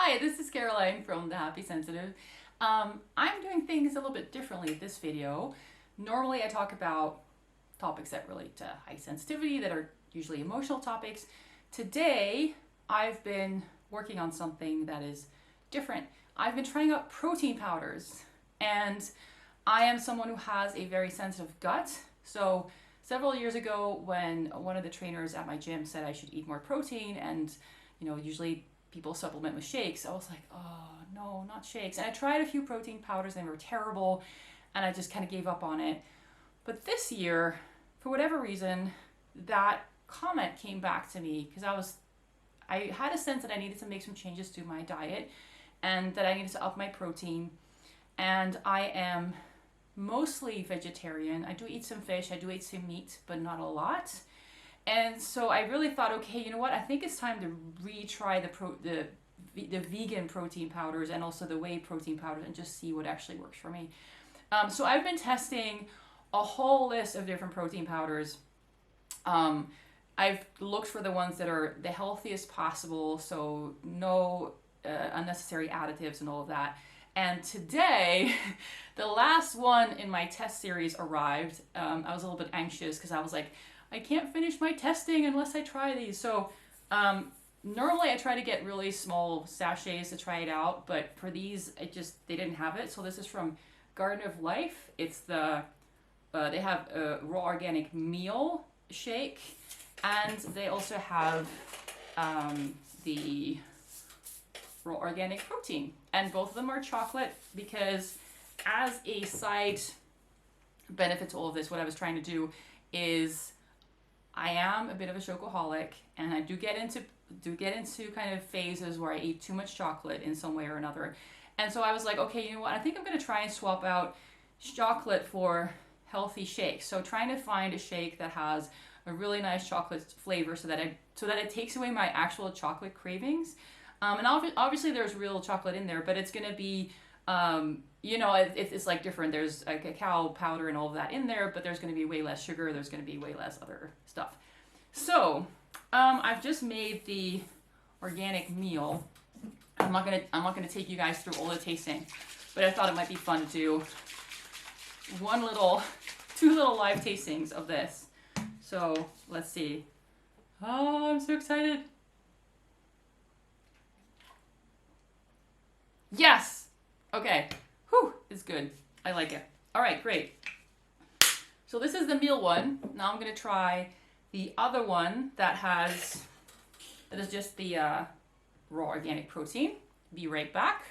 Hi, this is Caroline from The Happy Sensitive. I'm doing things a little bit differently this video. Normally I talk about topics that relate to high sensitivity that are usually emotional topics. Today I've been working on something that is different. I've been trying out protein powders, and I am someone who has a very sensitive gut. So several years ago, when one of the trainers at my gym said I should eat more protein, and usually people supplement with shakes, I was like, oh no, not shakes. And I tried a few protein powders and they were terrible, and I just kind of gave up on it. But this year, for whatever reason, that comment came back to me because I had a sense that I needed to make some changes to my diet and that I needed to up my protein. And I am mostly vegetarian. I do eat some fish, I do eat some meat, but not a lot. And so I really thought, okay, you know what? I think it's time to retry the vegan protein powders and also the whey protein powders and just see what actually works for me. So I've been testing a whole list of different protein powders. I've looked for the ones that are the healthiest possible, so no unnecessary additives and all of that. And today, the last one in my test series arrived. I was a little bit anxious because I was like, I can't finish my testing unless I try these. So normally I try to get really small sachets to try it out, but for these, they didn't have it. So this is from Garden of Life. It's they have a raw organic meal shake, and they also have the raw organic protein. And both of them are chocolate because as a side benefit to all of this, what I was trying to do is I am a bit of a chocoholic, and I do get into kind of phases where I eat too much chocolate in some way or another. And so I was like, okay, you know what? I think I'm going to try and swap out chocolate for healthy shakes. So trying to find a shake that has a really nice chocolate flavor so that it takes away my actual chocolate cravings. And obviously there's real chocolate in there, but it's going to be, it's like different. There's a cacao powder and all of that in there, but there's going to be way less sugar. There's going to be way less other stuff. So I've just made the organic meal. I'm not gonna take you guys through all the tasting, but I thought it might be fun to do two little live tastings of this. So let's see. Oh, I'm so excited. Yes! Okay. Whew, it's good. I like it. All right, great. So this is the meal one. Now I'm going to try the other one that is just the raw organic protein. Be right back.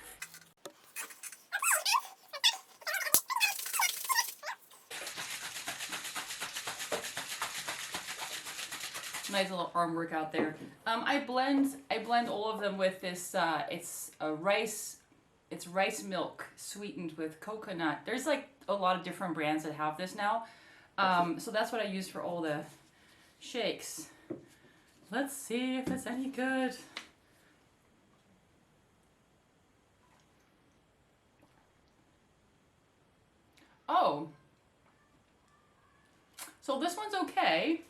Nice little arm workout there. I blend all of them with this. It's rice milk sweetened with coconut. There's like a lot of different brands that have this now. So that's what I use for all the shakes. Let's see if it's any good. Oh. So this one's okay.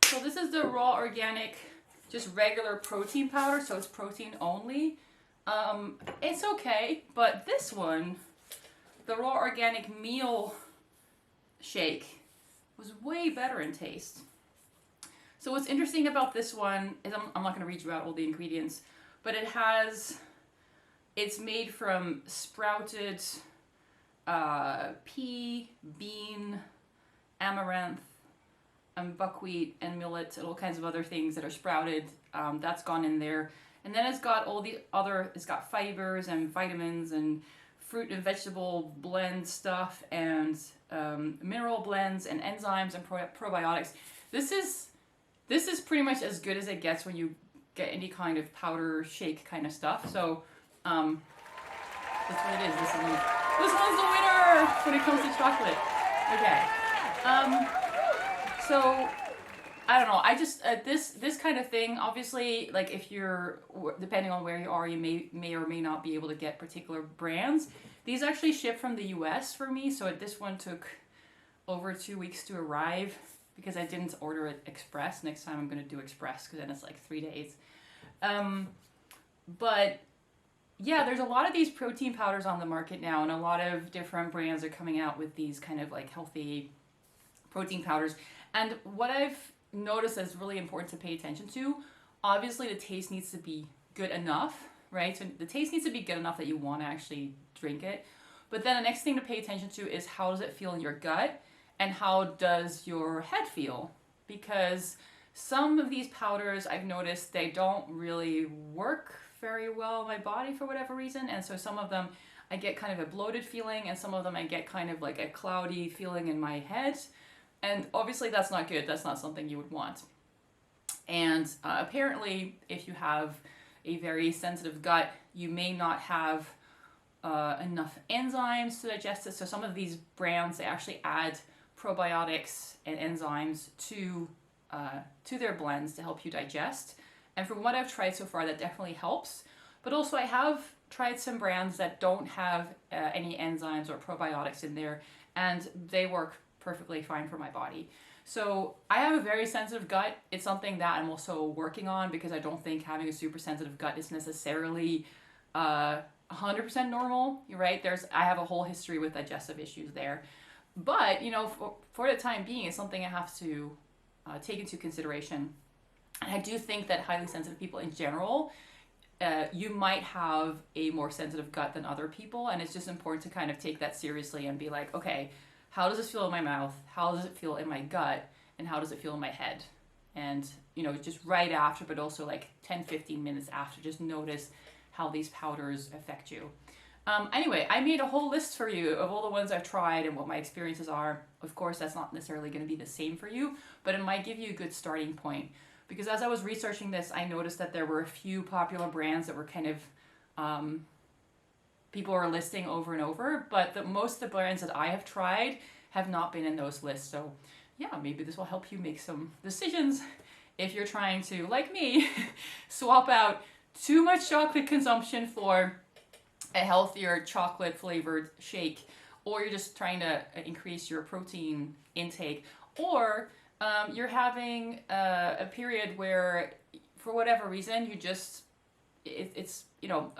So this is the raw organic, just regular protein powder, so it's protein only. It's okay, but this one, the raw organic meal shake, was way better in taste. So what's interesting about this one is I'm not going to read you out all the ingredients, but it's made from sprouted pea, bean, amaranth, and buckwheat and millet and all kinds of other things that are sprouted. That's gone in there. And then it's got it's got fibers and vitamins and fruit and vegetable blend stuff and mineral blends and enzymes and probiotics. This is pretty much as good as it gets when you get any kind of powder shake kind of stuff. So that's what it is. This one's the winner when it comes to chocolate. Okay. So I don't know. I just this kind of thing. Obviously, like if you're depending on where you are, you may or may not be able to get particular brands. These actually ship from the U.S. for me, so this one took over 2 weeks to arrive because I didn't order it express. Next time I'm gonna do express because then it's like 3 days. But yeah, there's a lot of these protein powders on the market now, and a lot of different brands are coming out with these kind of like healthy protein powders. And what I've noticed is really important to pay attention to, obviously the taste needs to be good enough, right? So the taste needs to be good enough that you want to actually drink it. But then the next thing to pay attention to is how does it feel in your gut and how does your head feel? Because some of these powders I've noticed they don't really work very well in my body for whatever reason. And so some of them I get kind of a bloated feeling, and some of them I get kind of like a cloudy feeling in my head. And obviously that's not good. That's not something you would want. And apparently if you have a very sensitive gut, you may not have enough enzymes to digest it. So some of these brands, they actually add probiotics and enzymes to their blends to help you digest. And from what I've tried so far, that definitely helps. But also I have tried some brands that don't have any enzymes or probiotics in there, and they work perfectly fine for my body. So I have a very sensitive gut. It's something that I'm also working on because I don't think having a super sensitive gut is necessarily 100% normal. You're right. I have a whole history with digestive issues there. But, you know, for the time being, it's something I have to take into consideration. And I do think that highly sensitive people in general, you might have a more sensitive gut than other people. And it's just important to kind of take that seriously and be like, okay, how does this feel in my mouth? How does it feel in my gut? And how does it feel in my head? And, you know, just right after, but also like 10, 15 minutes after, just notice how these powders affect you. Anyway, I made a whole list for you of all the ones I've tried and what my experiences are. Of course, that's not necessarily going to be the same for you, but it might give you a good starting point. Because as I was researching this, I noticed that there were a few popular brands that were kind of, people are listing over and over, but most of the brands that I have tried have not been in those lists. So yeah, maybe this will help you make some decisions if you're trying to, like me, swap out too much chocolate consumption for a healthier chocolate flavored shake, or you're just trying to increase your protein intake, or you're having a period where for whatever reason you just it's you know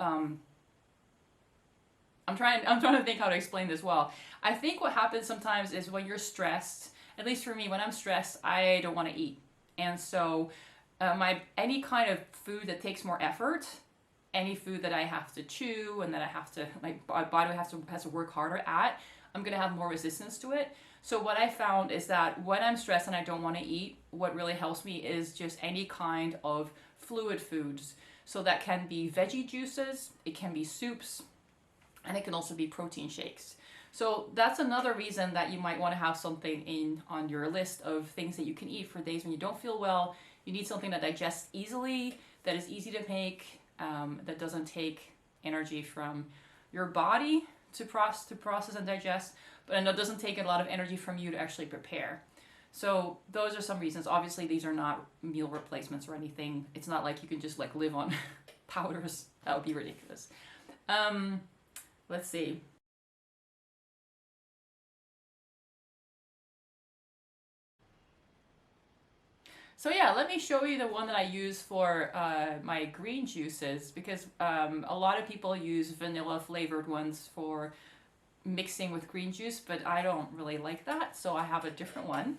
I'm trying to think how to explain this well. I think what happens sometimes is when you're stressed, at least for me, when I'm stressed, I don't want to eat. And so any kind of food that takes more effort, any food that I have to chew and that I have to, my body has to work harder at, I'm going to have more resistance to it. So what I found is that when I'm stressed and I don't want to eat, what really helps me is just any kind of fluid foods. So that can be veggie juices, it can be soups, and it can also be protein shakes. So that's another reason that you might want to have something on your list of things that you can eat for days when you don't feel well. You need something that digests easily, that is easy to make, that doesn't take energy from your body to process and digest, but it doesn't take a lot of energy from you to actually prepare. So those are some reasons. Obviously, these are not meal replacements or anything. It's not like you can just like live on powders. That would be ridiculous. Let's see. So yeah, let me show you the one that I use for my green juices, because a lot of people use vanilla flavored ones for mixing with green juice, but I don't really like that, so I have a different one.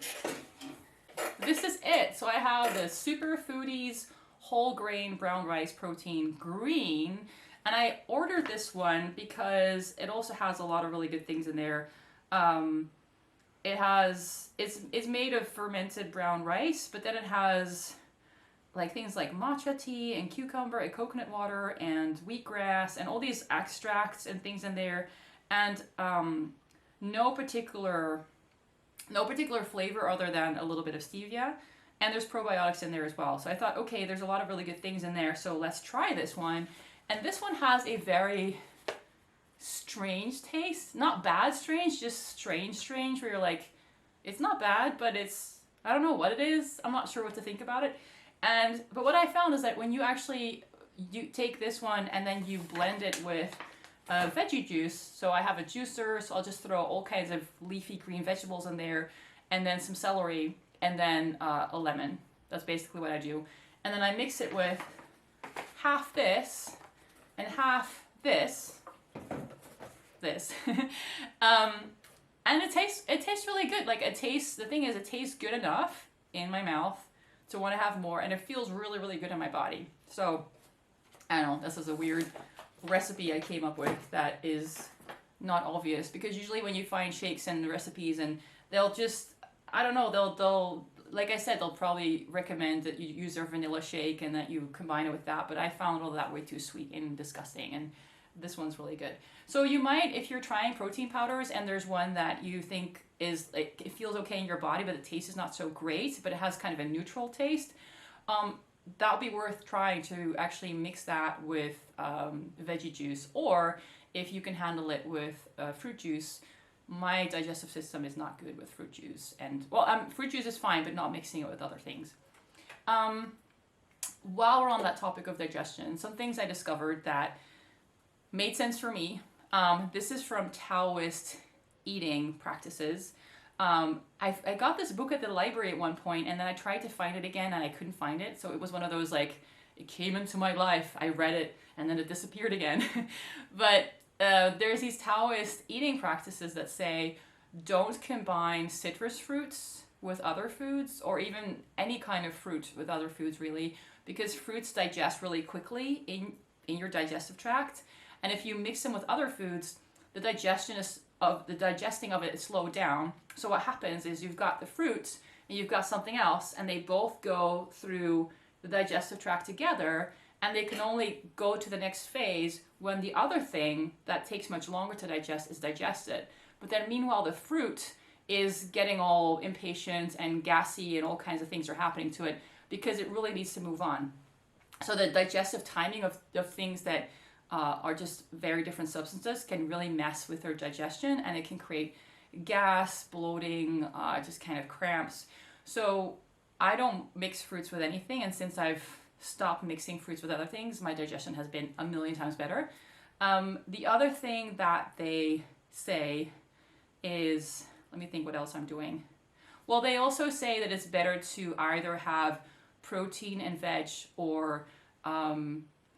This is it. So I have the Super Foodies whole grain brown rice protein green, and I ordered this one because it also has a lot of really good things in there. It's made of fermented brown rice, but then it has like things like matcha tea and cucumber and coconut water and wheatgrass and all these extracts and things in there, and no particular flavor other than a little bit of stevia, and there's probiotics in there as well. So I thought, okay, there's a lot of really good things in there, so let's try this one. And this one has a very strange taste. Not bad strange, just strange, where you're like, it's not bad, but I don't know what it is. I'm not sure what to think about it. But what I found is that when you take this one and then you blend it with veggie juice, so I have a juicer, so I'll just throw all kinds of leafy green vegetables in there, and then some celery, and then a lemon. That's basically what I do. And then I mix it with half this and half this. And it tastes really good. Like the thing is, it tastes good enough in my mouth to want to have more, and it feels really, really good in my body. So, I don't know, this is a weird recipe I came up with that is not obvious, because usually when you find shakes and recipes, and they'll just, I don't know, they'll like I said, they'll probably recommend that you use their vanilla shake and that you combine it with that, but I found all that way too sweet and disgusting, and this one's really good. So you might, if you're trying protein powders and there's one that you think is like, it feels okay in your body, but the taste is not so great, but it has kind of a neutral taste, that would be worth trying to actually mix that with veggie juice, or if you can handle it with fruit juice. My digestive system is not good with fruit juice, and fruit juice is fine, but not mixing it with other things. While we're on that topic of digestion, some things I discovered that made sense for me. This is from Taoist eating practices. I got this book at the library at one point, and then I tried to find it again and I couldn't find it. So it was one of those, like, it came into my life, I read it, and then it disappeared again. But there's these Taoist eating practices that say don't combine citrus fruits with other foods, or even any kind of fruit with other foods, really, because fruits digest really quickly in your digestive tract. And if you mix them with other foods, the digesting of it is slowed down. So what happens is you've got the fruit and you've got something else, and they both go through the digestive tract together, and they can only go to the next phase when the other thing that takes much longer to digest is digested. But then meanwhile, the fruit is getting all impatient and gassy, and all kinds of things are happening to it because it really needs to move on. So the digestive timing of things that are just very different substances can really mess with their digestion, and it can create gas, bloating, just kind of cramps. So I don't mix fruits with anything, and since I've stopped mixing fruits with other things, my digestion has been a million times better. The other thing that they say is, let me think what else I'm doing. Well, they also say that it's better to either have protein and veg, or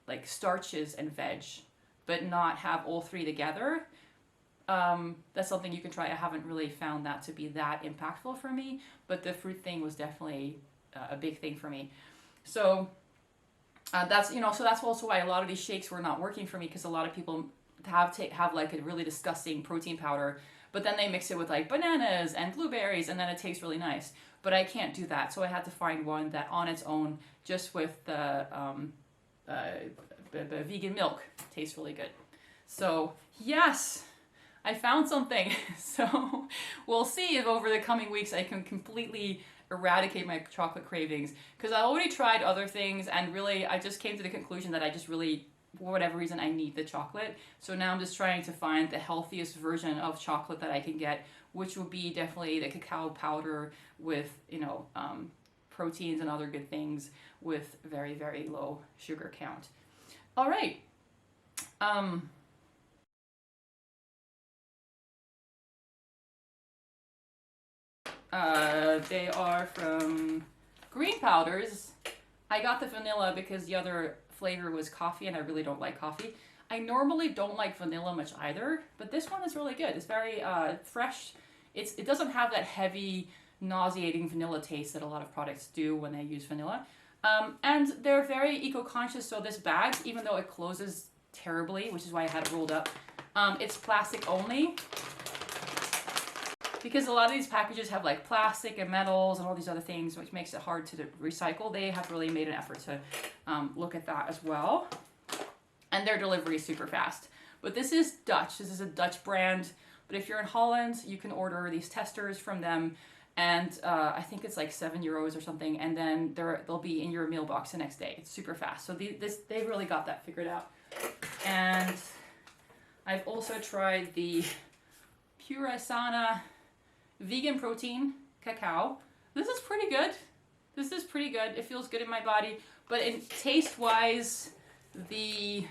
like starches and veg, but not have all three together. That's something you can try. I haven't really found that to be that impactful for me, but the fruit thing was definitely a big thing for me. So that's also why a lot of these shakes were not working for me, because a lot of people have like a really disgusting protein powder, but then they mix it with like bananas and blueberries, and then it tastes really nice. But I can't do that, so I had to find one that on its own, just with the vegan milk, tastes really good. So yes, I found something. So we'll see if over the coming weeks I can completely eradicate my chocolate cravings, because I already tried other things, and really I just came to the conclusion that I just really, for whatever reason, I need the chocolate. So now I'm just trying to find the healthiest version of chocolate that I can get, which will be definitely the cacao powder with, proteins and other good things with very, very low sugar count. All right. They are from Green Powders. I got the vanilla because the other flavor was coffee, and I really don't like coffee. I normally don't like vanilla much either, but this one is really good. It's very fresh. It doesn't have that heavy, nauseating vanilla taste that a lot of products do when they use vanilla. And they're very eco-conscious, so this bag, even though it closes terribly, which is why I had it rolled up, it's plastic only. Because a lot of these packages have like plastic and metals and all these other things, which makes it hard to recycle. They have really made an effort to look at that as well. And their delivery is super fast. But this is Dutch. This is a Dutch brand. But if you're in Holland, you can order these testers from them. And I think it's like €7 or something. And then they'll be in your mailbox the next day. It's super fast. So they really got that figured out. And I've also tried the Pura Sana vegan protein cacao. This is pretty good. It feels good in my body. But in taste-wise, the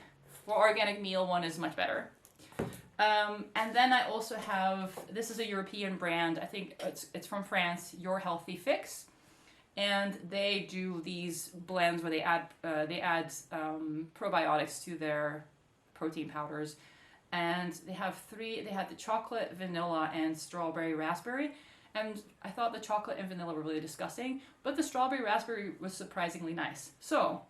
organic meal one is much better. And then I also have, this is a European brand. I think it's from France, Your Healthy Fix. and they do these blends where they add probiotics to their protein powders, and they have three. They had the chocolate, vanilla, and strawberry raspberry. And I thought the chocolate and vanilla were really disgusting, but the strawberry raspberry was surprisingly nice. So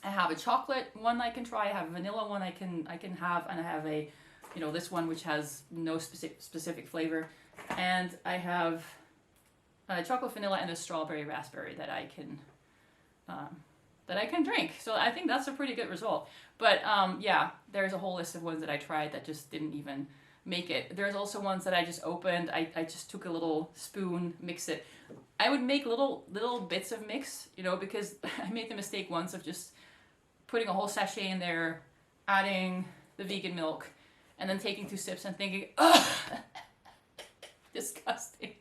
I have a chocolate one I can try, I have a vanilla one I can have, and I have a, this one which has no specific flavor, and I have chocolate vanilla and a strawberry raspberry that I can drink. So I think that's a pretty good result. But yeah, there's a whole list of ones that I tried that just didn't even make it. There's also ones that I just opened. I just took a little spoon, mix it. I would make little bits of mix, because I made the mistake once of just putting a whole sachet in there, adding the vegan milk, and then taking 2 sips and thinking, ugh, disgusting.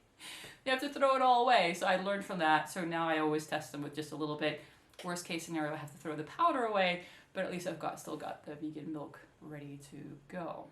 You have to throw it all away. So I learned from that. So now I always test them with just a little bit. Worst case scenario, I have to throw the powder away, but at least I've still got the vegan milk ready to go.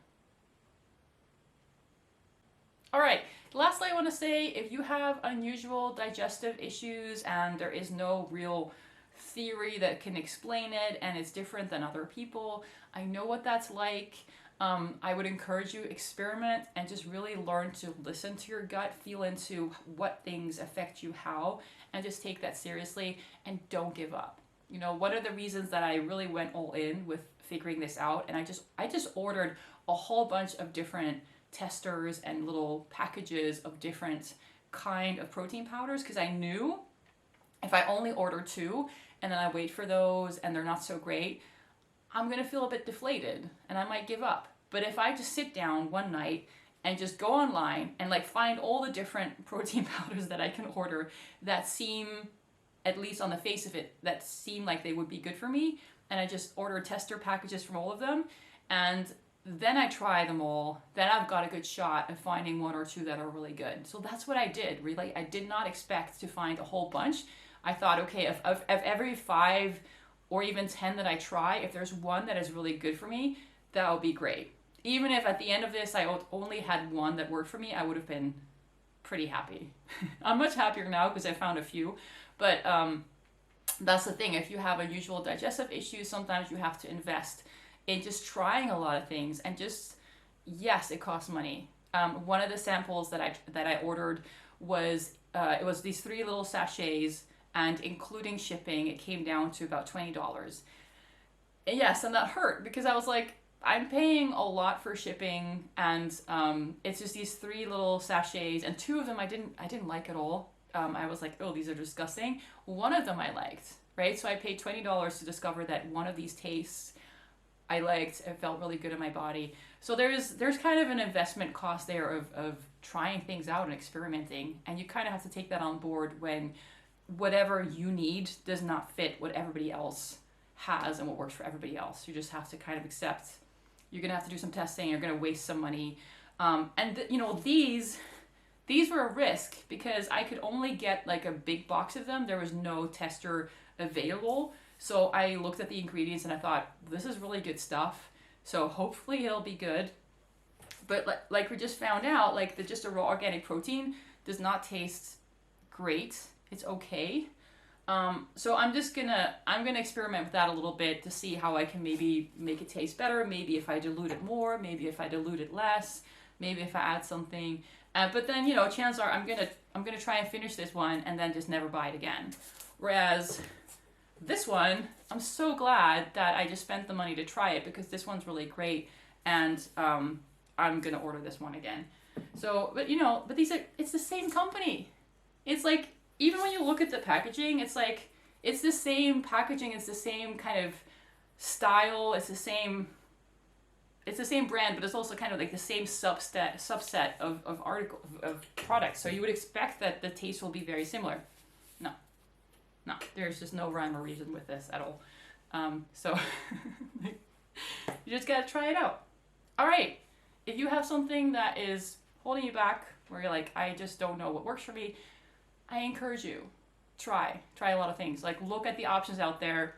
All right, lastly, I want to say, if you have unusual digestive issues and there is no real theory that can explain it and it's different than other people, I know what that's like. I would encourage you, experiment and just really learn to listen to your gut, feel into what things affect you how, and just take that seriously and don't give up. What are the reasons that I really went all in with figuring this out? And I just ordered a whole bunch of different testers and little packages of different kind of protein powders, because I knew if I only order 2 and then I wait for those and they're not so great, I'm gonna feel a bit deflated and I might give up. But if I just sit down one night and just go online and find all the different protein powders that I can order that seem, at least on the face of it, that seem like they would be good for me, and I just order tester packages from all of them, and then I try them all, then I've got a good shot of finding 1 or 2 that are really good. So that's what I did, really. I did not expect to find a whole bunch. I thought, okay, if every 5 or even 10 that I try, if there's one that is really good for me, that would be great. Even if at the end of this I only had 1 that worked for me, I would have been pretty happy. I'm much happier now because I found a few. But that's the thing. If you have unusual digestive issues, sometimes you have to invest in just trying a lot of things, and just, yes, it costs money. One of the samples that I ordered was it was these 3 little sachets, and including shipping, it came down to about $20. And yes, and that hurt because I was like, I'm paying a lot for shipping, and it's just these 3 little sachets, and 2 of them I didn't like at all. I was like, oh, these are disgusting. One of them I liked, right? So I paid $20 to discover that one of these tastes I liked. It felt really good in my body. So there's kind of an investment cost there of trying things out and experimenting, and you kind of have to take that on board when whatever you need does not fit what everybody else has and what works for everybody else. You just have to kind of accept you're gonna have to do some testing. You're gonna waste some money, these were a risk because I could only get a big box of them. There was no tester available. So I looked at the ingredients and I thought, this is really good stuff. So hopefully it'll be good. But like we just found out, just a raw organic protein does not taste great. It's okay. So I'm gonna experiment with that a little bit to see how I can maybe make it taste better. Maybe if I dilute it more, maybe if I dilute it less, maybe if I add something. But then, chances are I'm gonna try and finish this one and then just never buy it again. Whereas this one, I'm so glad that I just spent the money to try it, because this one's really great, and I'm gonna order this one again. So, but it's the same company. It's even when you look at the packaging, it's the same packaging, it's the same kind of style, it's the same brand, but it's also kind of the same subset of products. So you would expect that the taste will be very similar. No, there's just no rhyme or reason with this at all. So you just gotta try it out. All right, if you have something that is holding you back, where you're I just don't know what works for me, I encourage you, try a lot of things. Look at the options out there.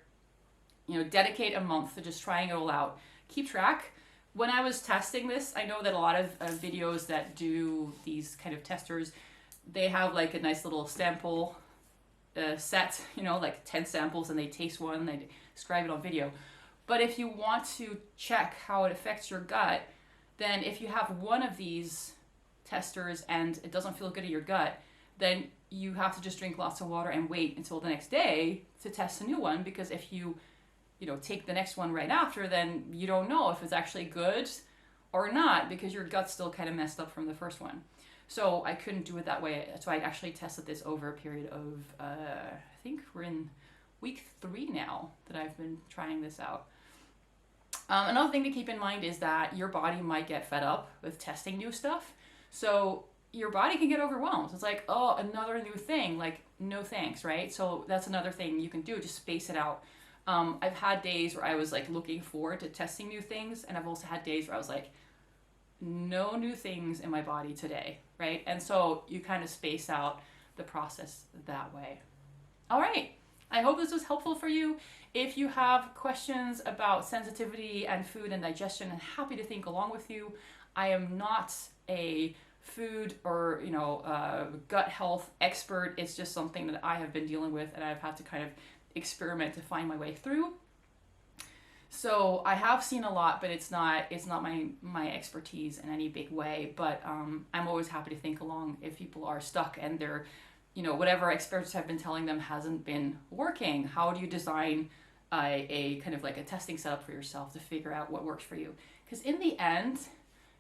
Dedicate a month to just trying it all out. Keep track. When I was testing this, I know that a lot of videos that do these kind of testers, they have a nice little sample set, like 10 samples and they taste one and they describe it on video. But if you want to check how it affects your gut, then if you have one of these testers and it doesn't feel good in your gut, then you have to just drink lots of water and wait until the next day to test a new one, because if you take the next one right after, then you don't know if it's actually good or not, because your gut's still kind of messed up from the first one. So I couldn't do it that way. So I actually tested this over a period of, I think we're in week 3 now that I've been trying this out. Another thing to keep in mind is that your body might get fed up with testing new stuff. So your body can get overwhelmed. It's like, oh, another new thing, like no thanks, right? So that's another thing you can do, just space it out. I've had days where I was like looking forward to testing new things, and I've also had days where I was like, no new things in my body today, right? And so you kind of space out the process that way. All right, I hope this was helpful for you. If you have questions about sensitivity and food and digestion, I'm happy to think along with you. I am not a food or gut health expert. It's just something that I have been dealing with, and I've had to kind of experiment to find my way through. So I have seen a lot, but it's not my expertise in any big way. But I'm always happy to think along if people are stuck and they're, whatever experts have been telling them hasn't been working. How do you design a kind of like a testing setup for yourself to figure out what works for you? Because in the end,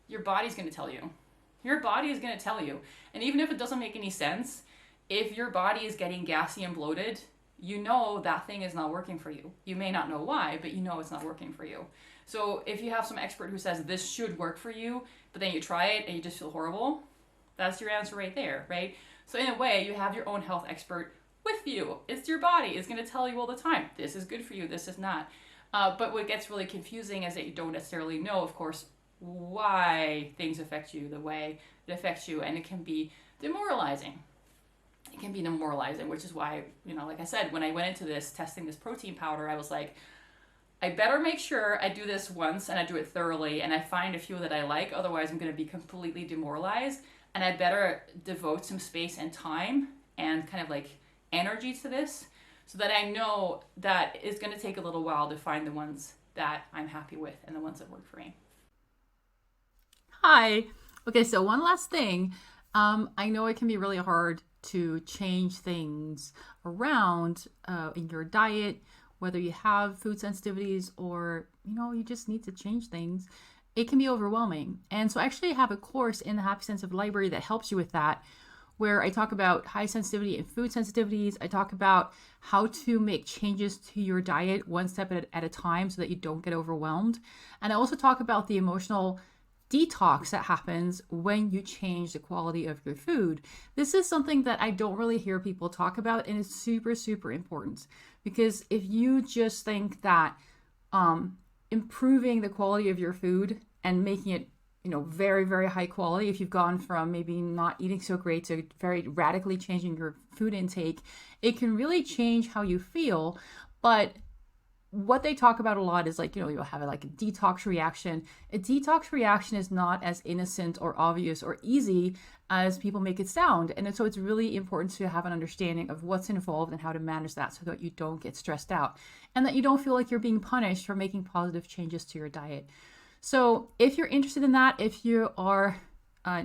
your body's going to tell you. Your body is going to tell you. And even if it doesn't make any sense, if your body is getting gassy and bloated, that thing is not working for you. You may not know why, but it's not working for you. So if you have some expert who says this should work for you, but then you try it and you just feel horrible, that's your answer right there, right? So in a way, you have your own health expert with you. It's your body. It's going to tell you all the time, this is good for you, this is not. But what gets really confusing is that you don't necessarily know, of course, why things affect you the way it affects you, and it can be demoralizing. It can be demoralizing, which is why, like I said, when I went into this, testing this protein powder, I was like, I better make sure I do this once and I do it thoroughly and I find a few that I like, otherwise I'm going to be completely demoralized, and I better devote some space and time and kind of like energy to this so that I know that it's going to take a little while to find the ones that I'm happy with and the ones that work for me. Hi. Okay, so one last thing. I know it can be really hard to change things around in your diet, whether you have food sensitivities or, you just need to change things. It can be overwhelming. And so I actually have a course in the Happy Sensitive Library that helps you with that, where I talk about high sensitivity and food sensitivities. I talk about how to make changes to your diet one step at a time so that you don't get overwhelmed. And I also talk about the emotional detox that happens when you change the quality of your food. This is something that I don't really hear people talk about, and it's super, super important, because if you just think that improving the quality of your food and making it very, very high quality, if you've gone from maybe not eating so great to very radically changing your food intake, it can really change how you feel. But what they talk about a lot is like, you'll have like a detox reaction. A detox reaction is not as innocent or obvious or easy as people make it sound. And so it's really important to have an understanding of what's involved and how to manage that so that you don't get stressed out and that you don't feel like you're being punished for making positive changes to your diet. So if you're interested in that, if you are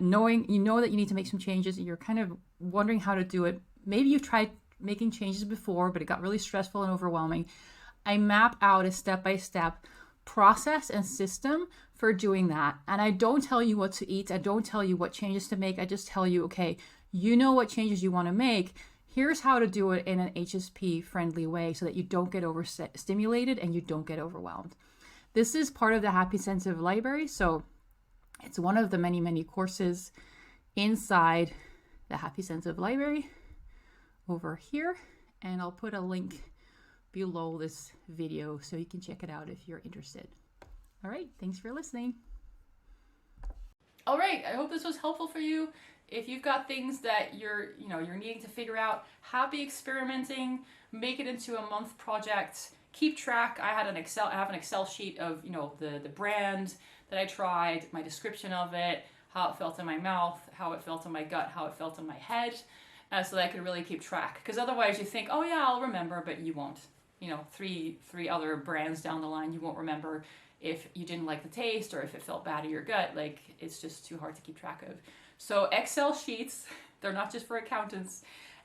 knowing that you need to make some changes and you're kind of wondering how to do it, maybe you've tried making changes before, but it got really stressful and overwhelming, I map out a step-by-step process and system for doing that. And I don't tell you what to eat. I don't tell you what changes to make. I just tell you, okay, you know what changes you want to make. Here's how to do it in an HSP-friendly way so that you don't get overstimulated and you don't get overwhelmed. This is part of the Happy Sensitive Library. So it's one of the many, many courses inside the Happy Sensitive Library over here. And I'll put a link below this video so you can check it out if you're interested. All right, thanks for listening. All right, I hope this was helpful for you. If you've got things that you're needing to figure out, happy experimenting, make it into a month project, keep track. I have an Excel sheet of, the brand that I tried, my description of it, how it felt in my mouth, how it felt in my gut, how it felt in my head. so that I could really keep track. Because otherwise you think, oh yeah, I'll remember, but you won't. You know, three other brands down the line, you won't remember if you didn't like the taste or if it felt bad in your gut. Like, it's just too hard to keep track of. So Excel sheets, they're not just for accountants.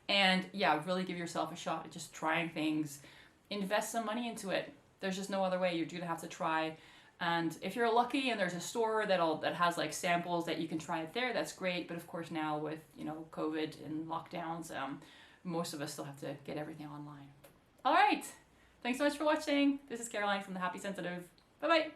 And yeah, really give yourself a shot at just trying things. Invest some money into it. There's just no other way. You're gonna have to try. And if you're lucky and there's a store that has like samples that you can try it there, that's great. But of course now with, you know, COVID and lockdowns, most of us still have to get everything online. All right. Thanks so much for watching. This is Caroline from The Happy Sensitive. Bye-bye.